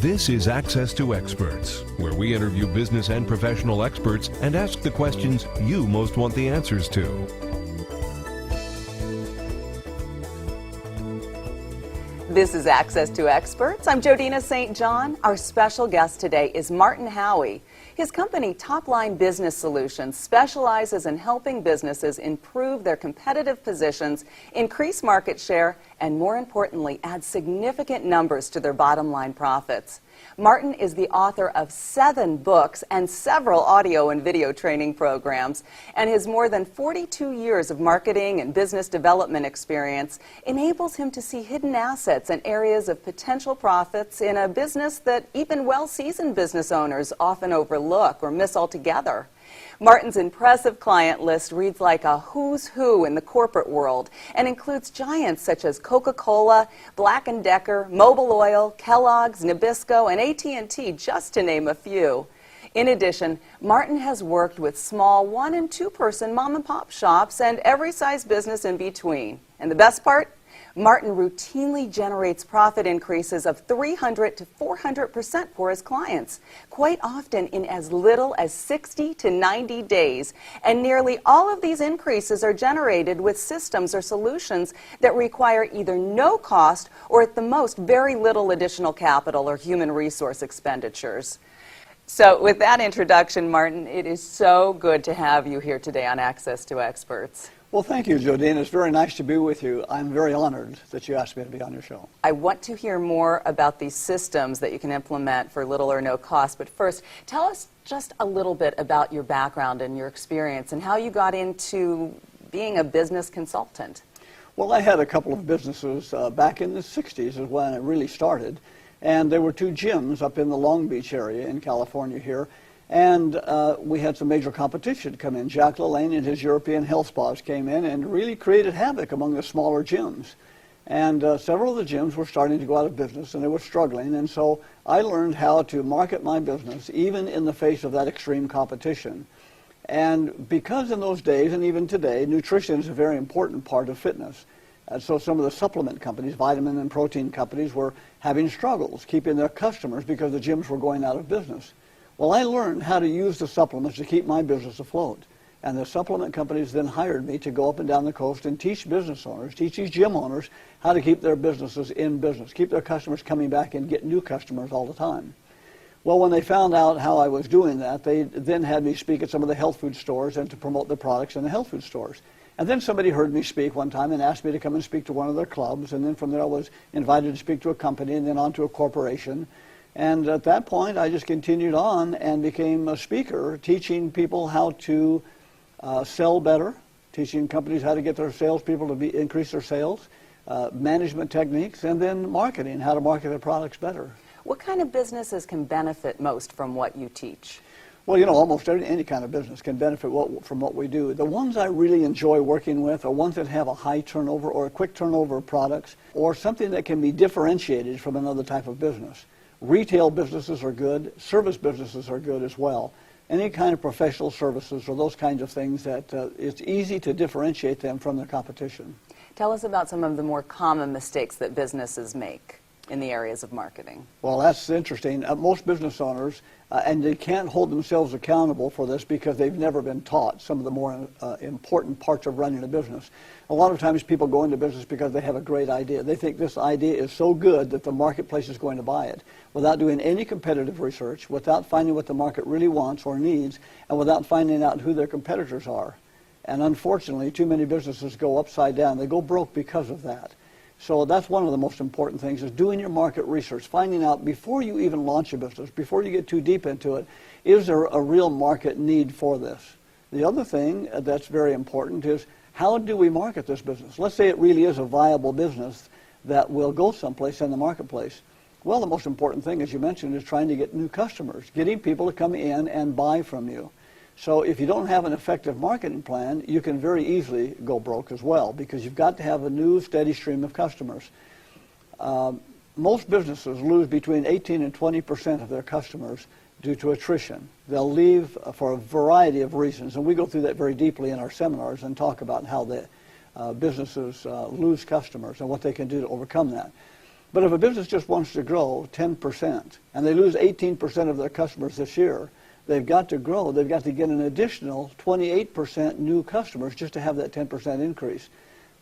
This is Access to Experts, where we interview business and professional experts and ask the questions you most want the answers to. This is Access to Experts. I'm Jodina St. John. Our special guest today is Martin Howie. His company, Topline Business Solutions, specializes in helping businesses improve their competitive positions, increase market share, and more importantly, add significant numbers to their bottom line profits. Martin is the author of 7 books and several audio and video training programs, and his more than 42 years of marketing and business development experience enables him to see hidden assets and areas of potential profits in a business that even well-seasoned business owners often overlook or miss altogether. Martin's impressive client list reads like a who's who in the corporate world and includes giants such as Coca-Cola, Black & Decker, Mobil Oil, Kellogg's, Nabisco, and AT&T, just to name a few. In addition, Martin has worked with small 1- and 2-person mom-and-pop shops and every size business in between. And the best part? Martin routinely generates profit increases of 300 to 400% for his clients, quite often in as little as 60 to 90 days. And nearly all of these increases are generated with systems or solutions that require either no cost or at the most very little additional capital or human resource expenditures. So with that introduction, Martin, it is so good to have you here today on Access to Experts. Well, thank you, Jodina. It's very nice to be with you. I'm very honored that you asked me to be on your show. I want to hear more about these systems that you can implement for little or no cost. But first, tell us just a little bit about your background and your experience and how you got into being a business consultant. Well, I had a couple of businesses back in the 60s is when it really started. And there were 2 gyms up in the Long Beach area in California here. And we had some major competition come in. Jack LaLanne and his European health spas came in and really created havoc among the smaller gyms. And several of the gyms were starting to go out of business and they were struggling. And so I learned how to market my business even in the face of that extreme competition. And because in those days and even today, nutrition is a very important part of fitness. And so some of the supplement companies, vitamin and protein companies, were having struggles keeping their customers because the gyms were going out of business. Well, I learned how to use the supplements to keep my business afloat. And the supplement companies then hired me to go up and down the coast and teach business owners, teach these gym owners how to keep their businesses in business, keep their customers coming back and get new customers all the time. Well, when they found out how I was doing that, they then had me speak at some of the health food stores and to promote the products in the health food stores. And then somebody heard me speak one time and asked me to come and speak to one of their clubs. And then from there I was invited to speak to a company and then on to a corporation. And at that point, I just continued on and became a speaker, teaching people how to sell better, teaching companies how to get their salespeople to increase their sales, management techniques, and then marketing, how to market their products better. What kind of businesses can benefit most from what you teach? Well, you know, almost any kind of business can benefit from what we do. The ones I really enjoy working with are ones that have a high turnover or a quick turnover of products or something that can be differentiated from another type of business. Retail businesses are good. Service businesses are good as well. Any kind of professional services or those kinds of things that it's easy to differentiate them from their competition. Tell us about some of the more common mistakes that businesses make in the areas of marketing. Well, that's interesting. Most business owners, and they can't hold themselves accountable for this because they've never been taught some of the more important parts of running a business. A lot of times people go into business because they have a great idea. They think this idea is so good that the marketplace is going to buy it without doing any competitive research, without finding what the market really wants or needs, and without finding out who their competitors are. And unfortunately, too many businesses go upside down. They go broke because of that. So that's one of the most important things is doing your market research, finding out before you even launch a business, before you get too deep into it, is there a real market need for this? The other thing that's very important is how do we market this business? Let's say it really is a viable business that will go someplace in the marketplace. Well, the most important thing, as you mentioned, is trying to get new customers, getting people to come in and buy from you. So if you don't have an effective marketing plan, you can very easily go broke as well because you've got to have a new steady stream of customers. Most businesses lose between 18 and 20% of their customers due to attrition. They'll leave for a variety of reasons, and we go through that very deeply in our seminars and talk about how the businesses lose customers and what they can do to overcome that. But if a business just wants to grow 10% and they lose 18% of their customers this year, they've got to grow. They've got to get an additional 28% new customers just to have that 10% increase.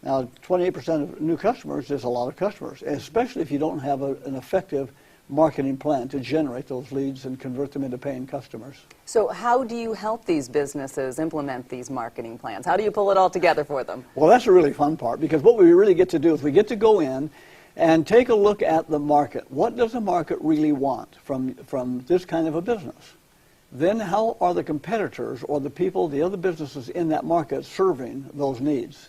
Now, 28% of new customers is a lot of customers, especially if you don't have an effective marketing plan to generate those leads and convert them into paying customers. So how do you help these businesses implement these marketing plans? How do you pull it all together for them? Well, that's a really fun part, because what we really get to do is we get to go in and take a look at the market. What does the market really want from this kind of a business? Then how are the competitors or the people, the other businesses in that market serving those needs?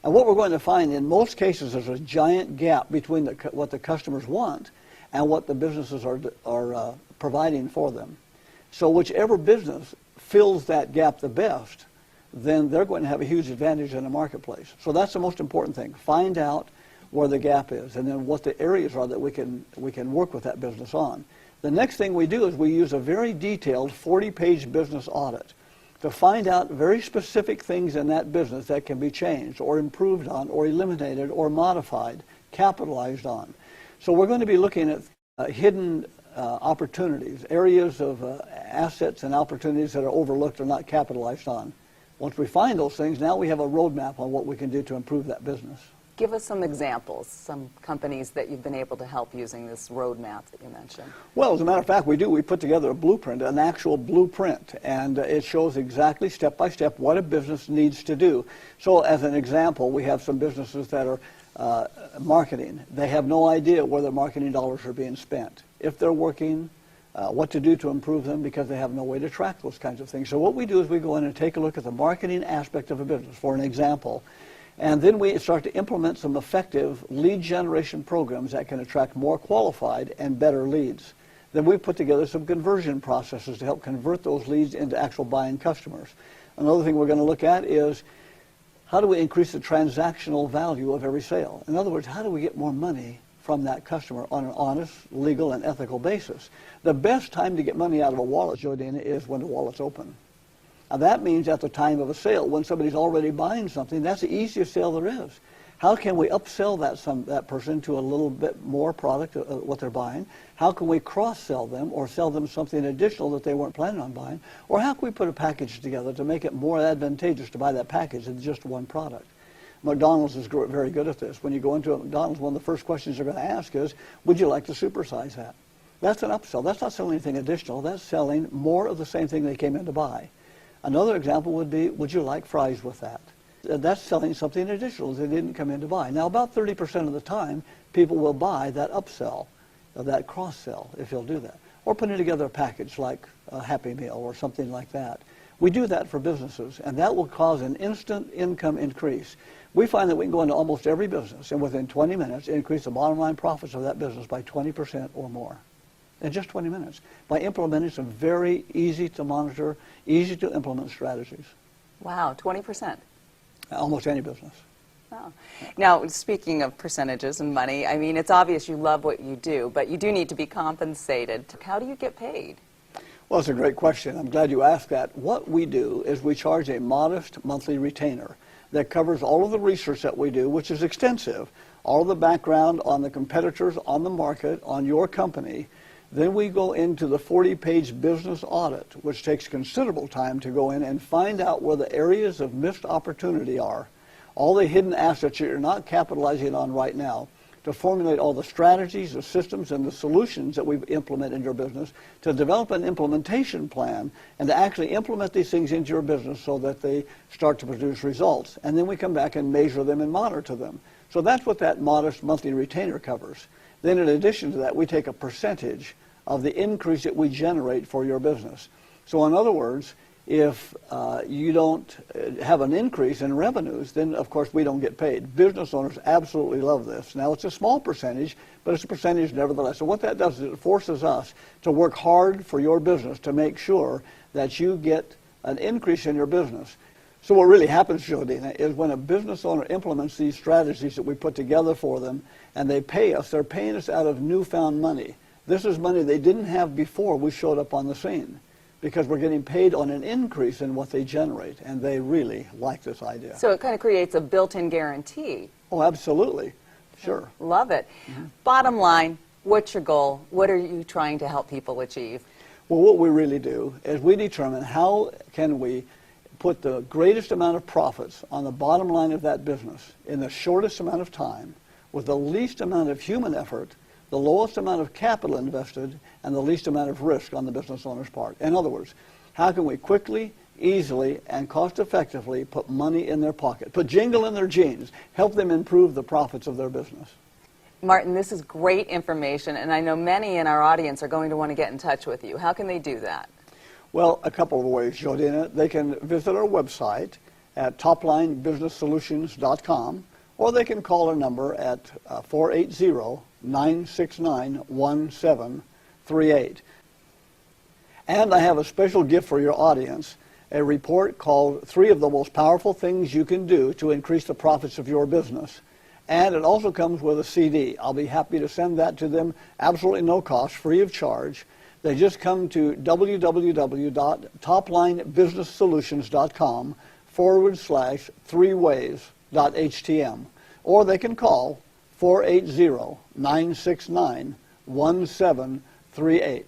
And what we're going to find in most cases is a giant gap between what the customers want and what the businesses are providing for them. So whichever business fills that gap the best, then they're going to have a huge advantage in the marketplace. So that's the most important thing. Find out where the gap is, and then what the areas are that we can work with that business on. The next thing we do is we use a very detailed 40-page business audit to find out very specific things in that business that can be changed or improved on or eliminated or modified, capitalized on. So we're going to be looking at hidden opportunities, areas of assets and opportunities that are overlooked or not capitalized on. Once we find those things, now we have a roadmap on what we can do to improve that business. Give us some examples, some companies that you've been able to help using this roadmap that you mentioned. Well, as a matter of fact, we do. We put together a blueprint, an actual blueprint, and it shows exactly step by step what a business needs to do. So as an example, we have some businesses that are marketing. They have no idea where their marketing dollars are being spent, if they're working, what to do to improve them, because they have no way to track those kinds of things. So what we do is we go in and take a look at the marketing aspect of a business, for an example, and then we start to implement some effective lead generation programs that can attract more qualified and better leads. Then we put together some conversion processes to help convert those leads into actual buying customers. Another thing we're going to look at is, how do we increase the transactional value of every sale? In other words, how do we get more money from that customer on an honest, legal, and ethical basis? The best time to get money out of a wallet, Jodina, is when the wallet's open. Now that means at the time of a sale, when somebody's already buying something. That's the easiest sale there is. How can we upsell that person to a little bit more product, what they're buying? How can we cross-sell them or sell them something additional that they weren't planning on buying? Or how can we put a package together to make it more advantageous to buy that package than just one product? McDonald's is very good at this. When you go into a McDonald's, one of the first questions they're going to ask is, would you like to supersize that? That's an upsell. That's not selling anything additional. That's selling more of the same thing they came in to buy. Another example would be, would you like fries with that? That's selling something additional they didn't come in to buy. Now, about 30% of the time, people will buy that upsell, that cross-sell, if you'll do that. Or putting together a package like a Happy Meal or something like that. We do that for businesses, and that will cause an instant income increase. We find that we can go into almost every business, and within 20 minutes, increase the bottom line profits of that business by 20% or more. In just 20 minutes, by implementing some very easy to monitor, easy to implement strategies. Wow, 20%. Almost any business. Wow. Now, speaking of percentages and money, I mean, it's obvious you love what you do, but you do need to be compensated. How do you get paid? Well, it's a great question. I'm glad you asked that. What we do is we charge a modest monthly retainer that covers all of the research that we do, which is extensive, all of the background on the competitors, on the market, on your company. Then we go into the 40-page business audit, which takes considerable time to go in and find out where the areas of missed opportunity are, all the hidden assets that you're not capitalizing on right now, to formulate all the strategies, the systems, and the solutions that we implement in your business, to develop an implementation plan, and to actually implement these things into your business so that they start to produce results. And then we come back and measure them and monitor them. So that's what that modest monthly retainer covers. Then in addition to that, we take a percentage of the increase that we generate for your business. So in other words, if you don't have an increase in revenues, then of course we don't get paid. Business owners absolutely love this. Now it's a small percentage, but it's a percentage nevertheless. So what that does is it forces us to work hard for your business to make sure that you get an increase in your business. So what really happens, Jodina, is when a business owner implements these strategies that we put together for them and they pay us, they're paying us out of newfound money. This is money they didn't have before we showed up on the scene, because we're getting paid on an increase in what they generate, and they really like this idea. So it kind of creates a built-in guarantee. Oh, absolutely. Sure. Love it. Bottom line, what's your goal? What are you trying to help people achieve? Well, what we really do is we determine how can we put the greatest amount of profits on the bottom line of that business in the shortest amount of time with the least amount of human effort, the lowest amount of capital invested, and the least amount of risk on the business owner's part. In other words, how can we quickly, easily, and cost-effectively put money in their pocket, put jingle in their jeans, help them improve the profits of their business? Martin, this is great information, and I know many in our audience are going to want to get in touch with you. How can they do that? Well, a couple of ways, Jodina. They can visit our website at toplinebusinesssolutions.com, or they can call our number at 480-969-1738. And I have a special gift for your audience, a report called 3 of the Most Powerful Things You Can Do to Increase the Profits of Your Business. And it also comes with a CD. I'll be happy to send that to them, absolutely no cost, free of charge. They just come to www.toplinebusinesssolutions.com/3ways.htm, or they can call 480-969-1738.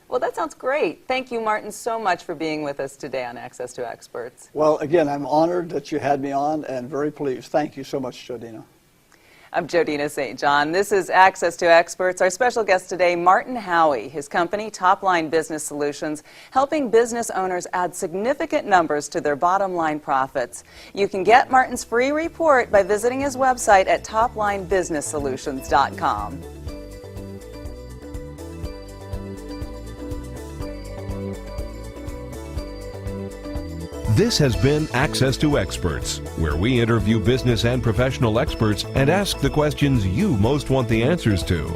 Well, that sounds great. Thank you, Martin, so much for being with us today on Access to Experts. Well, again, I'm honored that you had me on and very pleased. Thank you so much, Jodina. I'm Jodina St. John. This is Access to Experts. Our special guest today, Martin Howie. His company, Topline Business Solutions, helping business owners add significant numbers to their bottom line profits. You can get Martin's free report by visiting his website at toplinebusinesssolutions.com. This has been Access to Experts, where we interview business and professional experts and ask the questions you most want the answers to.